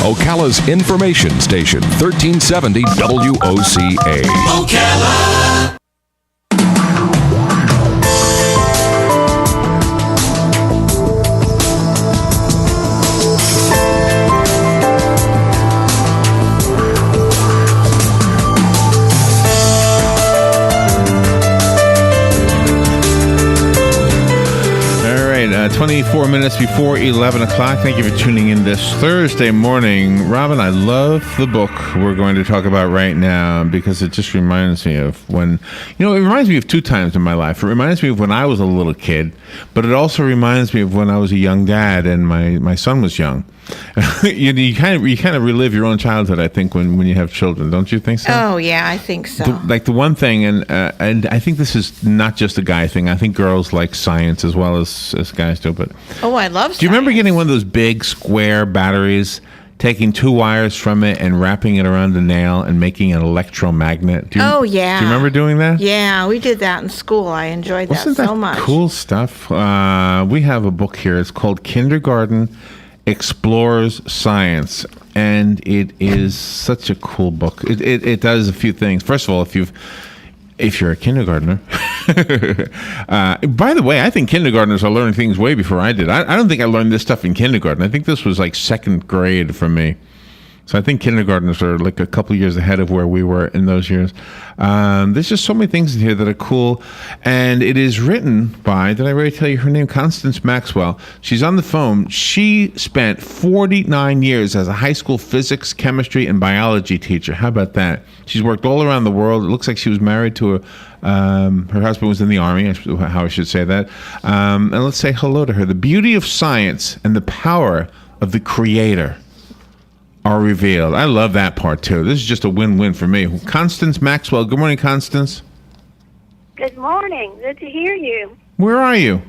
Ocala's information station, 1370 WOCA. Ocala! All right, 24 minutes before 11 o'clock. Thank you for tuning in this Thursday morning. Robin, I love the book we're going to talk about right now because it just reminds me of when, it reminds me of two times in my life. It reminds me of when I was a little kid, but it also reminds me of when I was a young dad and my son was young. you kind of relive your own childhood, I think, when you have children, don't you think so? Oh yeah, I think so. The one thing, and I think this is not just a guy thing. I think girls like science as well as guys do. But I love science. Do you remember getting one of those big square batteries, taking two wires from it and wrapping it around a nail and making an electromagnet? Oh yeah. Do you remember doing that? Yeah, we did that in school. I enjoyed that so much. Cool stuff. We have a book here. It's called Kindergarten Explores Science, and it is such a cool book. It does a few things. First of all, if you're a kindergartner, by the way, I think kindergartners are learning things way before I did. I don't think I learned this stuff in kindergarten. I think this was like second grade for me. So I think kindergartners are like a couple years ahead of where we were in those years. There's just so many things in here that are cool. And it is written by, did I already tell you her name? Constance Maxwell. She's on the phone. She spent 49 years as a high school physics, chemistry, and biology teacher. How about that? She's worked all around the world. It looks like she was married to her husband was in the Army, how I should say that. And let's say hello to her. The beauty of science and the power of the Creator are revealed. I love that part too. This is just a win-win for me. Constance Maxwell. Good morning, Constance. Good morning. Good to hear you. Where are you?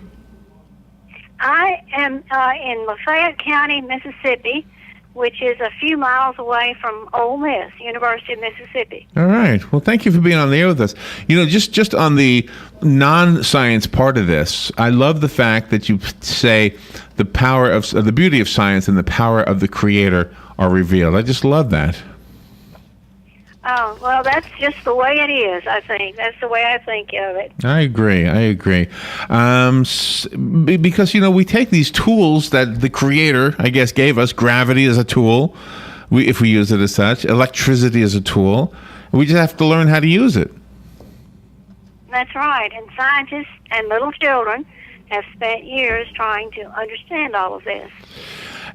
I am in Lafayette County, Mississippi, which is a few miles away from Ole Miss, University of Mississippi. All right. Well, thank you for being on the air with us. Just on the non-science part of this, I love the fact that you say the power of the beauty of science and the power of the Creator are revealed. I just love that. Oh, well, that's just the way it is, I think. That's the way I think of it. I agree. Because, we take these tools that the Creator, I guess, gave us. Gravity is a tool, if we use it as such. Electricity is a tool. We just have to learn how to use it. That's right. And scientists and little children have spent years trying to understand all of this.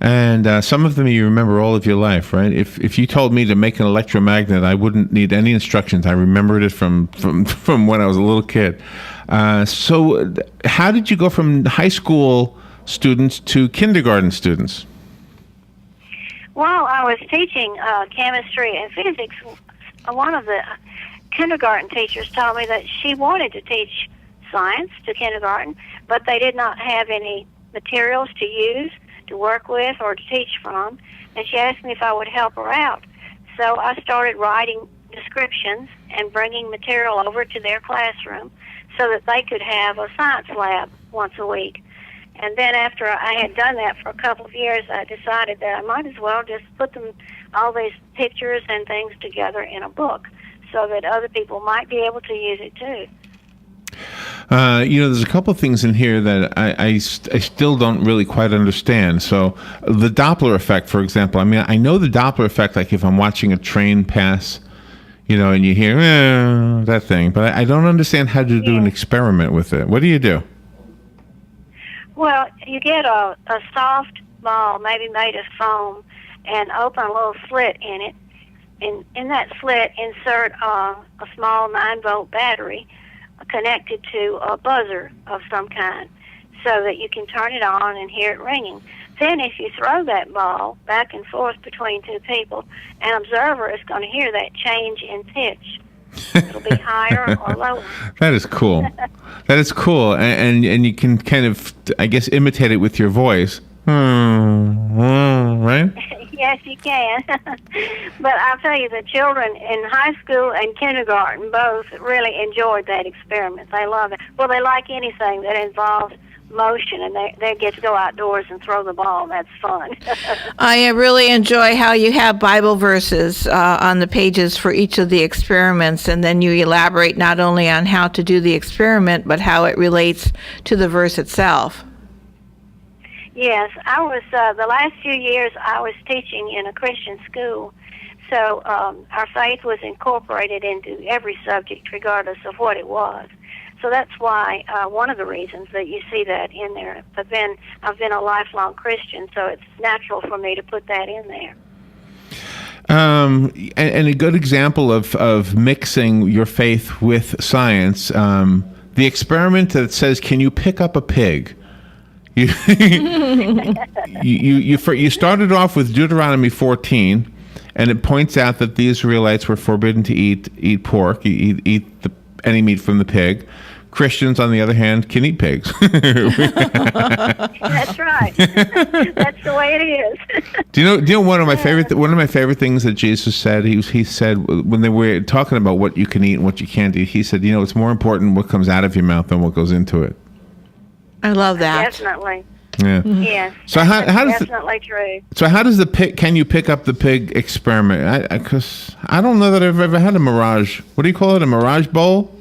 And some of them you remember all of your life, right? If you told me to make an electromagnet, I wouldn't need any instructions. I remembered it from when I was a little kid. So how did you go from high school students to kindergarten students? Well, I was teaching chemistry and physics. One of the kindergarten teachers told me that she wanted to teach science to kindergarten, but they did not have any materials to use, to work with, or to teach from, and she asked me if I would help her out. So I started writing descriptions and bringing material over to their classroom so that they could have a science lab once a week. And then after I had done that for a couple of years, I decided that I might as well just put all these pictures and things together in a book so that other people might be able to use it too. There's a couple of things in here that I still don't really quite understand. So the Doppler effect, for example, I know the Doppler effect, like if I'm watching a train pass, and you hear that thing, but I don't understand how to do an experiment with it. What do you do? Well, you get a soft ball, maybe made of foam, and open a little slit in it. And in that slit, insert a small 9-volt battery connected to a buzzer of some kind so that you can turn it on and hear it ringing. Then if you throw that ball back and forth between two people, an observer is going to hear that change in pitch. It'll be higher or lower. That is cool. That is cool. And you can kind of, I guess, imitate it with your voice. Right? Yes, you can. But I'll tell you, the children in high school and kindergarten both really enjoyed that experiment. They love it. Well, they like anything that involves motion, and they get to go outdoors and throw the ball. That's fun. I really enjoy how you have Bible verses on the pages for each of the experiments, and then you elaborate not only on how to do the experiment, but how it relates to the verse itself. Yes, I was, the last few years I was teaching in a Christian school, so our faith was incorporated into every subject regardless of what it was. So that's why, one of the reasons that you see that in there. But then I've been a lifelong Christian, so it's natural for me to put that in there. And a good example of mixing your faith with science, the experiment that says, can you pick up a pig? You started off with Deuteronomy 14, and it points out that the Israelites were forbidden to eat pork, eat any meat from the pig. Christians, on the other hand, can eat pigs. That's right. That's the way it is. Do you know one of my favorite things that Jesus said? He said when they were talking about what you can eat and what you can't eat, he said, it's more important what comes out of your mouth than what goes into it. I love that. Definitely. Yeah. Yes. So how does definitely true. So how does the pig? Can you pick up the pig experiment? Because I don't know that I've ever had a mirage. What do you call it? A mirage bowl?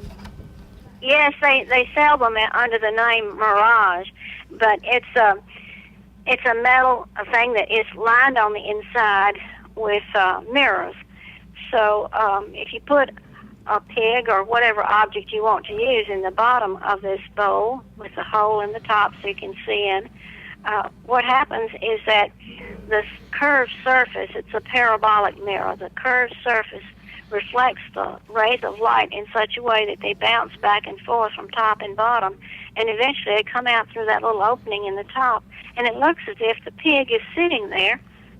Yes, they sell them under the name Mirage, but it's a metal thing that is lined on the inside with mirrors. So if you put a pig or whatever object you want to use in the bottom of this bowl with a hole in the top so you can see in, what happens is that this curved surface, it's a parabolic mirror, the curved surface reflects the rays of light in such a way that they bounce back and forth from top and bottom, and eventually they come out through that little opening in the top, and it looks as if the pig is sitting there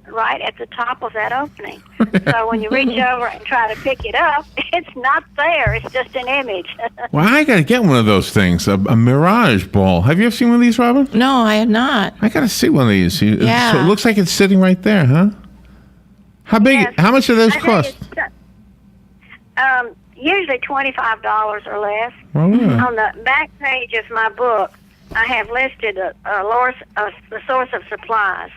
right at the top of that opening. So when you reach over and try to pick it up, it's not there. It's just an image. Well, I got to get one of those things, a mirage ball. Have you ever seen one of these, Robin? No, I have not. I got to see one of these. Yeah. So it looks like it's sitting right there, huh? How big? Yes. How much do those cost? Usually $25 or less. Oh, yeah. On the back page of my book, I have listed the source of supplies.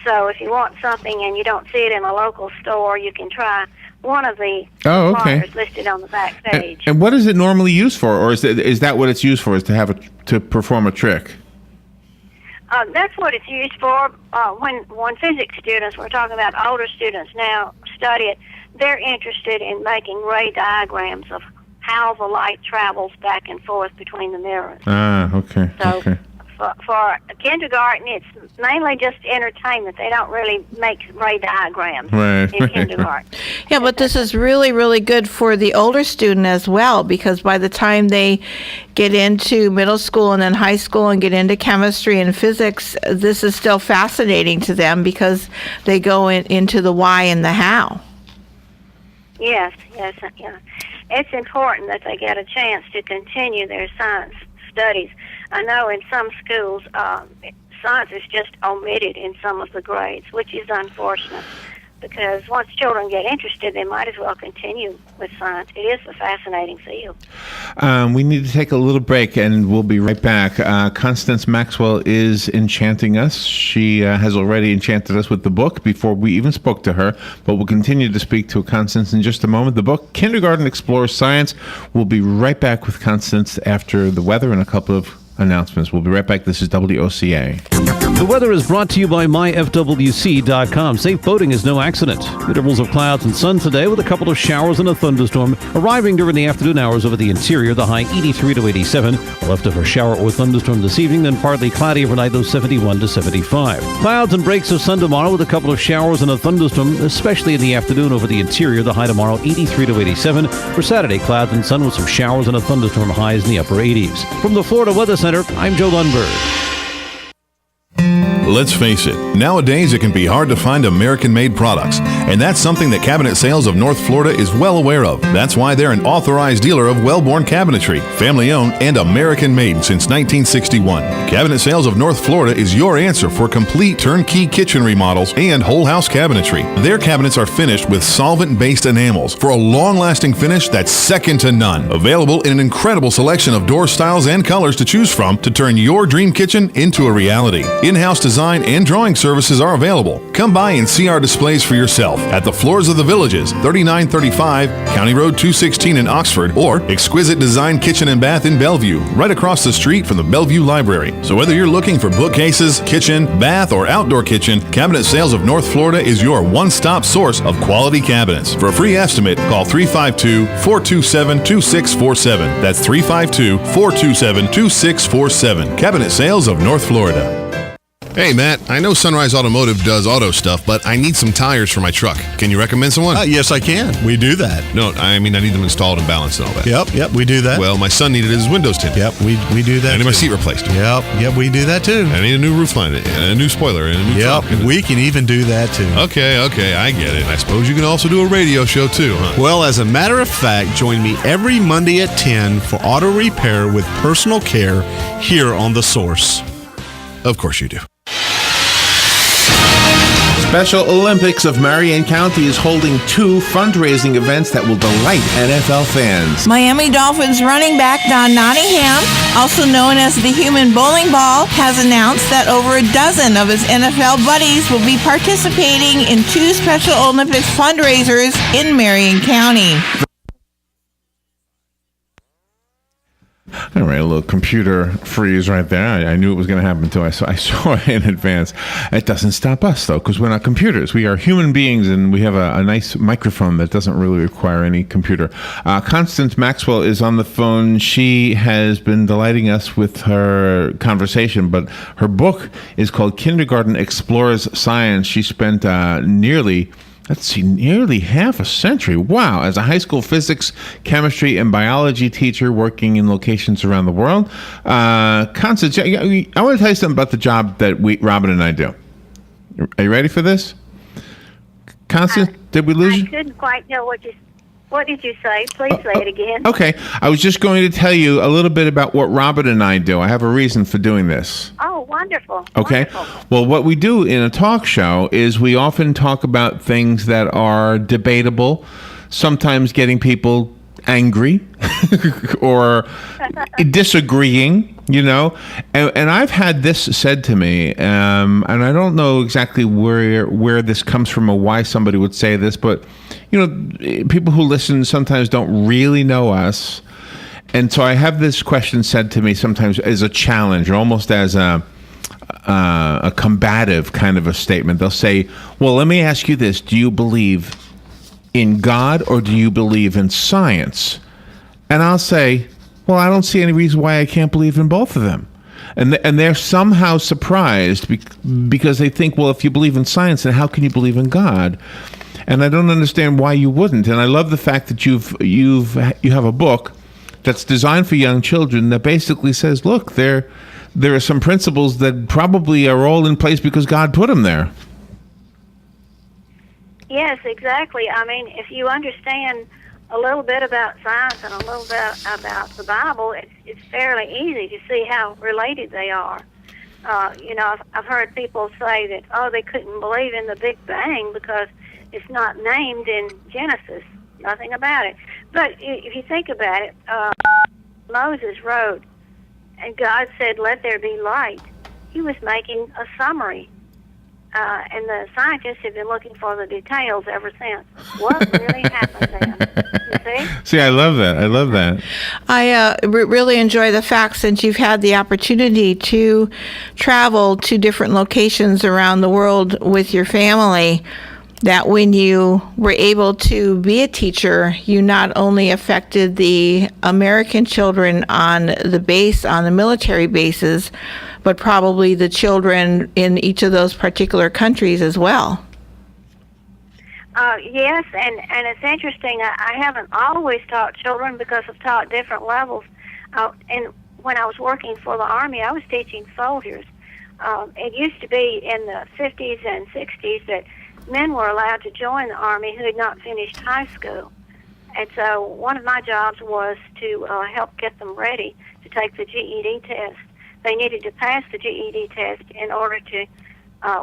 So if you want something and you don't see it in a local store, you can try one of the suppliers listed on the back page. And what is it normally used for, or is that what it's used for? Is to perform a trick? That's what it's used for. When physics students, we're talking about older students now, study it, they're interested in making ray diagrams of how the light travels back and forth between the mirrors. Okay. So okay. For kindergarten, it's mainly just entertainment. They don't really make ray diagrams in kindergarten. Yeah, but this is really, really good for the older student as well, because by the time they get into middle school and then high school and get into chemistry and physics, this is still fascinating to them because they go into the why and the how. Yes, yeah. It's important that they get a chance to continue their science studies. I know in some schools, science is just omitted in some of the grades, which is unfortunate, because once children get interested, they might as well continue with science. It is a fascinating field. We need to take a little break, and we'll be right back. Constance Maxwell is enchanting us. She has already enchanted us with the book before we even spoke to her, but we'll continue to speak to Constance in just a moment. The book, Kindergarten Explores Science. We'll be right back with Constance after the weather and a couple of announcements. We'll be right back. This is WOCA. The weather is brought to you by myfwc.com. Safe boating is no accident. Intervals of clouds and sun today with a couple of showers and a thunderstorm arriving during the afternoon hours over the interior. The high 83 to 87. A leftover shower or thunderstorm this evening, then partly cloudy overnight, those 71 to 75. Clouds and breaks of sun tomorrow with a couple of showers and a thunderstorm, especially in the afternoon over the interior. The high tomorrow 83 to 87. For Saturday, clouds and sun with some showers and a thunderstorm, highs in the upper 80s. From the Florida Weather Center, I'm Joe Lundberg. Let's face it, nowadays it can be hard to find American-made products, and that's something that Cabinet Sales of North Florida is well aware of. That's why they're an authorized dealer of Wellborn Cabinetry, family-owned and American-made since 1961. Cabinet Sales of North Florida is your answer for complete turnkey kitchen remodels and whole house cabinetry. Their cabinets are finished with solvent-based enamels for a long-lasting finish that's second to none. Available in an incredible selection of door styles and colors to choose from to turn your dream kitchen into a reality. In-house design and drawing services are available. Come by and see our displays for yourself at the Floors of the Villages, 3935 County Road 216 in Oxford, or Exquisite Design Kitchen and Bath in Bellevue, right across the street from the Bellevue Library. So whether you're looking for bookcases, kitchen, bath, or outdoor kitchen, Cabinet Sales of North Florida is your one-stop source of quality cabinets. For a free estimate, call 352-427-2647. That's 352-427-2647. Cabinet Sales of North Florida. Hey, Matt, I know Sunrise Automotive does auto stuff, but I need some tires for my truck. Can you recommend someone? Yes, I can. We do that. No, I mean, I need them installed and balanced and all that. Yep, we do that. Well, my son needed his windows tinted. Yep, we do that. I need my too. seat replaced. Yep, we do that too. I need a new roof line, and a new spoiler, and a new Yep, trunk. we can even do that too. Okay, I get it. I suppose you can also do a radio show too, huh? Well, as a matter of fact, join me every Monday at 10 for auto repair with personal care here on The Source. Of course you do. Special Olympics of Marion County is holding 2 fundraising events that will delight NFL fans. Miami Dolphins running back Don Nottingham, also known as the Human Bowling Ball, has announced that over a dozen of his NFL buddies will be participating in 2 Special Olympics fundraisers in Marion County. All right, a little computer freeze right there. I knew it was going to happen until I saw it in advance. It doesn't stop us, though, because we're not computers. We are human beings, and we have a nice microphone that doesn't really require any computer. Constance Maxwell is on the phone. She has been delighting us with her conversation, but her book is called Kindergarten Explores Science. She spent nearly half a century, wow, as a high school physics, chemistry, and biology teacher working in locations around the world. Constance, I want to tell you something about the job that Robin and I do. Are you ready for this? Constance, did we lose you? I couldn't quite know what did you say? Please say it again. Okay, I was just going to tell you a little bit about what Robin and I do. I have a reason for doing this. Oh, wonderful. Okay. Wonderful. Well, what we do in a talk show is we often talk about things that are debatable, sometimes getting people angry or disagreeing, and I've had this said to me, and I don't know exactly where this comes from or why somebody would say this, but people who listen sometimes don't really know us. And so I have this question said to me sometimes as a challenge or almost as a combative kind of a statement. They'll say, well, let me ask you this. Do you believe in God or do you believe in science? And I'll say, well, I don't see any reason why I can't believe in both of them. And they're somehow surprised because they think, well, if you believe in science, then how can you believe in God? And I don't understand why you wouldn't. And I love the fact that you have a book that's designed for young children that basically says, look, there are some principles that probably are all in place because God put them there. Yes, exactly. I mean, if you understand a little bit about science and a little bit about the Bible, it's fairly easy to see how related they are. I've heard people say that, they couldn't believe in the Big Bang because it's not named in Genesis, nothing about it. But if you think about it, Moses wrote, and God said, let there be light. He was making a summary. And the scientists have been looking for the details ever since. What really happened then? You see? See, I love that. I really enjoy the fact, since you've had the opportunity to travel to different locations around the world with your family, that when you were able to be a teacher, you not only affected the American children on the military bases, but probably the children in each of those particular countries as well. Yes, and it's interesting. I haven't always taught children because I've taught different levels. And when I was working for the Army, I was teaching soldiers. it used to be in the 50s and 60s that men were allowed to join the Army who had not finished high school. And so one of my jobs was to help get them ready to take the GED test. They needed to pass the GED test in order to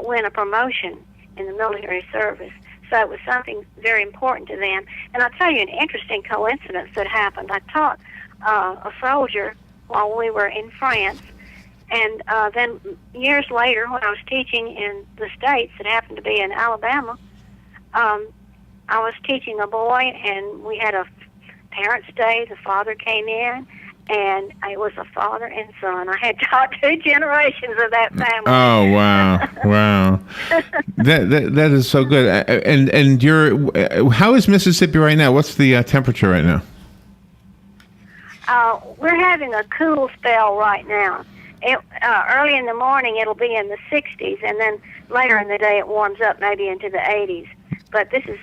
win a promotion in the military service. So it was something very important to them. And I'll tell you an interesting coincidence that happened. I taught a soldier while we were in France. And then years later, when I was teaching in the States, it happened to be in Alabama, I was teaching a boy, and we had a parents' day. The father came in, and it was a father and son. I had taught 2 generations of that family. Oh, wow. Wow. That is so good. And how is Mississippi right now? What's the temperature right now? We're having a cool spell right now. Early in the morning, it'll be in the 60s, and then later in the day, it warms up maybe into the 80s. But this is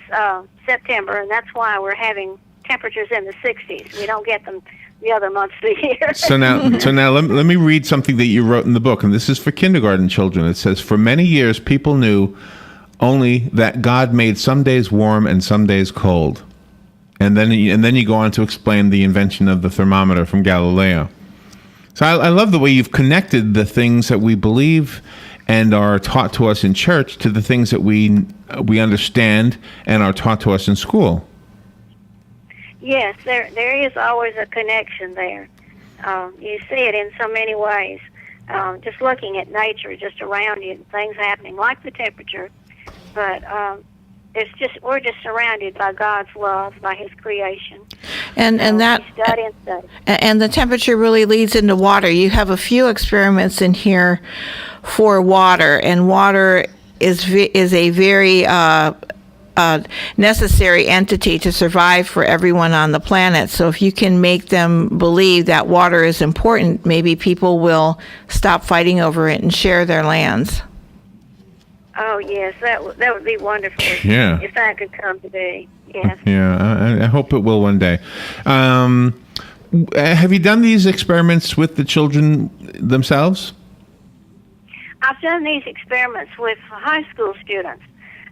September, and that's why we're having temperatures in the 60s. We don't get them the other months of the year. So now let me read something that you wrote in the book, and this is for kindergarten children. It says, "For many years, people knew only that God made some days warm and some days cold." And then you go on to explain the invention of the thermometer from Galileo. So I love the way you've connected the things that we believe and are taught to us in church to the things that we understand and are taught to us in school. Yes, there is always a connection there. You see it in so many ways. Just looking at nature just around you, things happening like the temperature, but we're just surrounded by God's love, by His creation. And that study. And the temperature really leads into water. You have a few experiments in here for water, and water is a very necessary entity to survive for everyone on the planet. So if you can make them believe that water is important, maybe people will stop fighting over it and share their lands. Oh yes, that would be wonderful. Yeah. If that could come to be. Yes. Yeah, I hope it will one day. Have you done these experiments with the children themselves? I've done these experiments with high school students,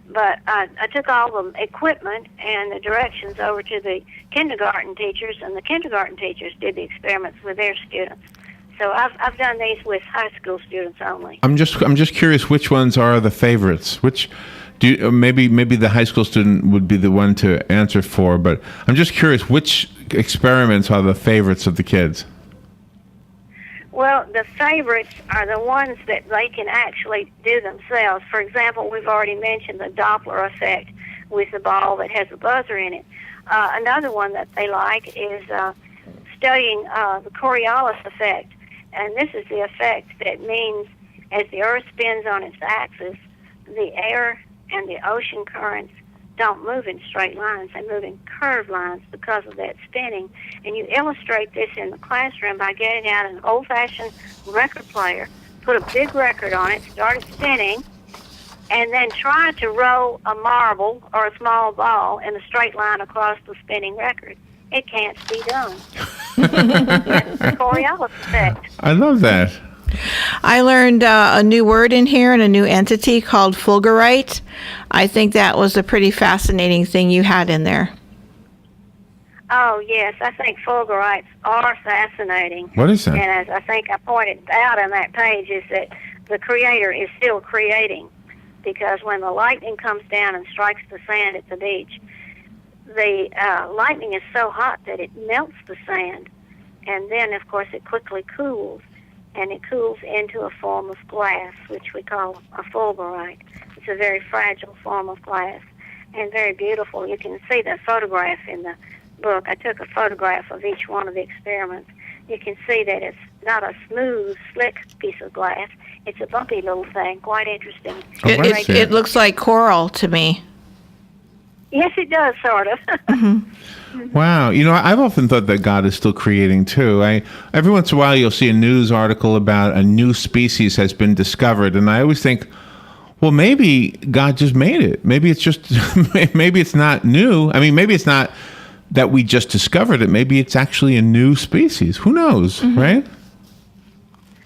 but I took all the equipment and the directions over to the kindergarten teachers, and the kindergarten teachers did the experiments with their students. So I've done these with high school students only. I'm just curious, which ones are the favorites? Which maybe the high school student would be the one to answer for, but I'm just curious, which experiments are the favorites of the kids? Well, the favorites are the ones that they can actually do themselves. For example, we've already mentioned the Doppler effect with the ball that has a buzzer in it. Another one that they like is studying the Coriolis effect. And this is the effect that means as the Earth spins on its axis, the air and the ocean currents don't move in straight lines. They move in curved lines because of that spinning. And you illustrate this in the classroom by getting out an old-fashioned record player, put a big record on it, start it spinning, and then try to roll a marble or a small ball in a straight line across the spinning record. It can't be done. It's the Coriolis effect. I love that. I learned a new word in here and a new entity called fulgurite. I think that was a pretty fascinating thing you had in there. Oh, yes. I think fulgurites are fascinating. What is that? And as I think I pointed out on that page is that the Creator is still creating, because when the lightning comes down and strikes the sand at the beach, the lightning is so hot that it melts the sand, and then, of course, it quickly cools, and it cools into a form of glass, which we call a fulgurite. It's a very fragile form of glass and very beautiful. You can see the photograph in the book. I took a photograph of each one of the experiments. You can see that it's not a smooth, slick piece of glass. It's a bumpy little thing, quite interesting. It looks like coral to me. Yes, it does, sort of. Wow. I've often thought that God is still creating, too. Every once in a while, you'll see a news article about a new species has been discovered, and I always think, well, maybe God just made it. Maybe it's just, maybe it's not new. I mean, maybe it's not that we just discovered it. Maybe it's actually a new species. Who knows, right?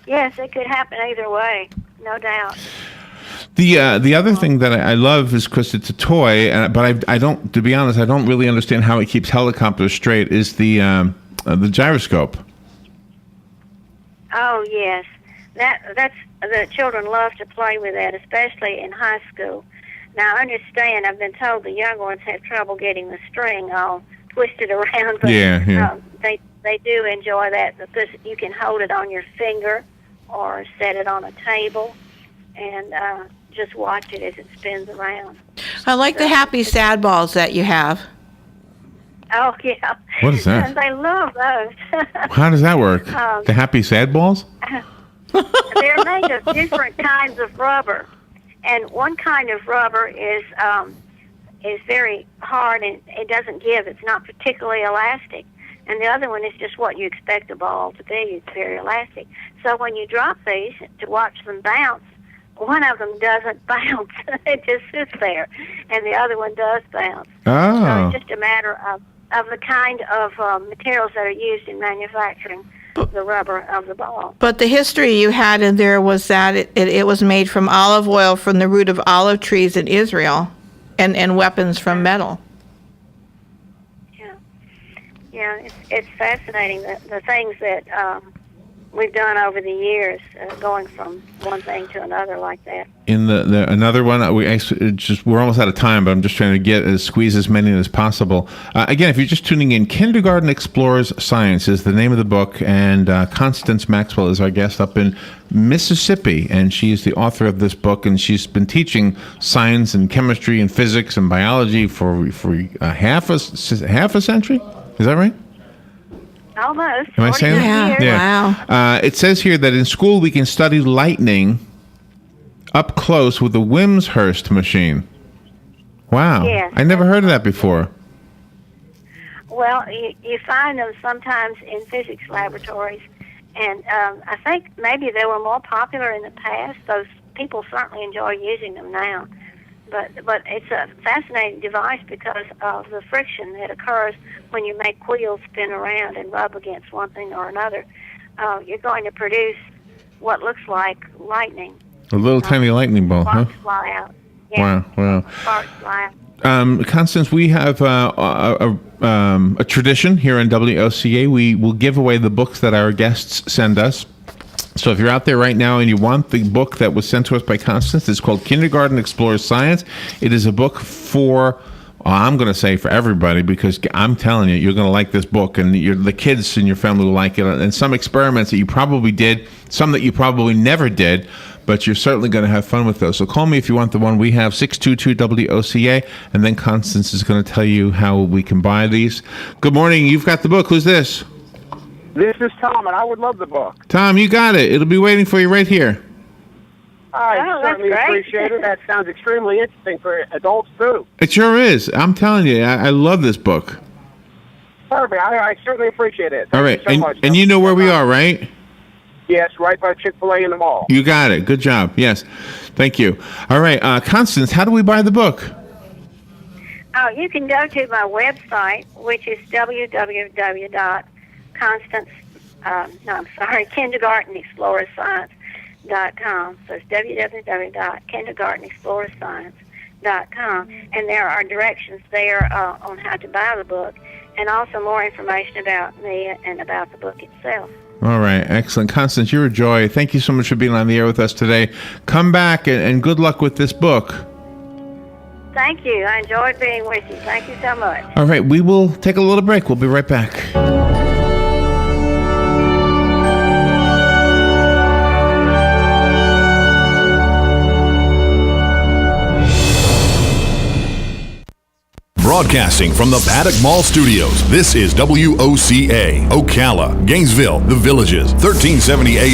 Yes, it could happen either way. no doubt. The other thing that I love is, because it's a toy, but I don't, to be honest, I don't really understand how it keeps helicopters straight, is the gyroscope. Oh, yes. That's the children love to play with that, especially in high school. Now, I understand, I've been told the young ones have trouble getting the string all twisted around, but they do enjoy that because you can hold it on your finger or set it on a table and just watch it as it spins around. I like the happy sad balls that you have. Oh, yeah. What is that? And they love those. How does that work? The happy sad balls? They're made of different kinds of rubber. And one kind of rubber is very hard and it doesn't give. It's not particularly elastic. And the other one is just what you expect a ball to be. It's very elastic. So when you drop these to watch them bounce, one of them doesn't bounce. It just sits there. And the other one does bounce. Oh. So it's just a matter of the kind of materials that are used in manufacturing the rubber of the ball. But the history you had in there was that it was made from olive oil from the root of olive trees in Israel and weapons from metal. Yeah, it's fascinating, the things that we've done over the years, going from one thing to another like that. In the another one, we're almost out of time, but I'm just trying to squeeze as many as possible. Again, if you're just tuning in, Kindergarten Explores Science is the name of the book, and Constance Maxwell is our guest up in Mississippi, and she's the author of this book, and she's been teaching science and chemistry and physics and biology for half a century. Is that right? Almost. Am I saying that? Yeah. Wow. It says here that in school we can study lightning up close with the Wimshurst machine. Wow. Yes. I never heard of that before. Well, you find them sometimes in physics laboratories, and I think maybe they were more popular in the past. Those people certainly enjoy using them now. But it's a fascinating device because of the friction that occurs when you make wheels spin around and rub against one thing or another. You're going to produce what looks like lightning. A little tiny lightning bolt, huh? Sparks fly out. Yeah. Wow. Sparks fly out. Constance, we have a tradition here on WOCA. We will give away the books that our guests send us. So if you're out there right now and you want the book that was sent to us by Constance, it's called Kindergarten Explores Science. It is a book for, I'm going to say for everybody, because I'm telling you, you're going to like this book, and the kids in your family will like it. And some experiments that you probably did, some that you probably never did, but you're certainly going to have fun with those. So call me if you want the one we have, 622-WOCA, and then Constance is going to tell you how we can buy these. Good morning. You've got the book. Who's this? This is Tom, and I would love the book. Tom, you got it. It'll be waiting for you right here. I that's certainly great. appreciate it. That sounds extremely interesting for adults, too. It sure is. I'm telling you, I love this book. Perfect. I certainly appreciate it. All right. Thank you so much. And you know where we are, right? Yes, right by Chick-fil-A in the mall. You got it. Good job. Yes. Thank you. All right. Constance, how do we buy the book? Oh, you can go to my website, which is kindergartenexplorerscience.com. So it's www.kindergartenexplorerscience.com. And there are directions there on how to buy the book, and also more information about me and about the book itself. All right. Excellent. Constance, you're a joy. Thank you so much for being on the air with us today. Come back and good luck with this book. Thank you. I enjoyed being with you. Thank you so much. All right. We will take a little break. We'll be right back. Broadcasting from the Paddock Mall Studios, this is WOCA, Ocala, Gainesville, The Villages, 1370 AM.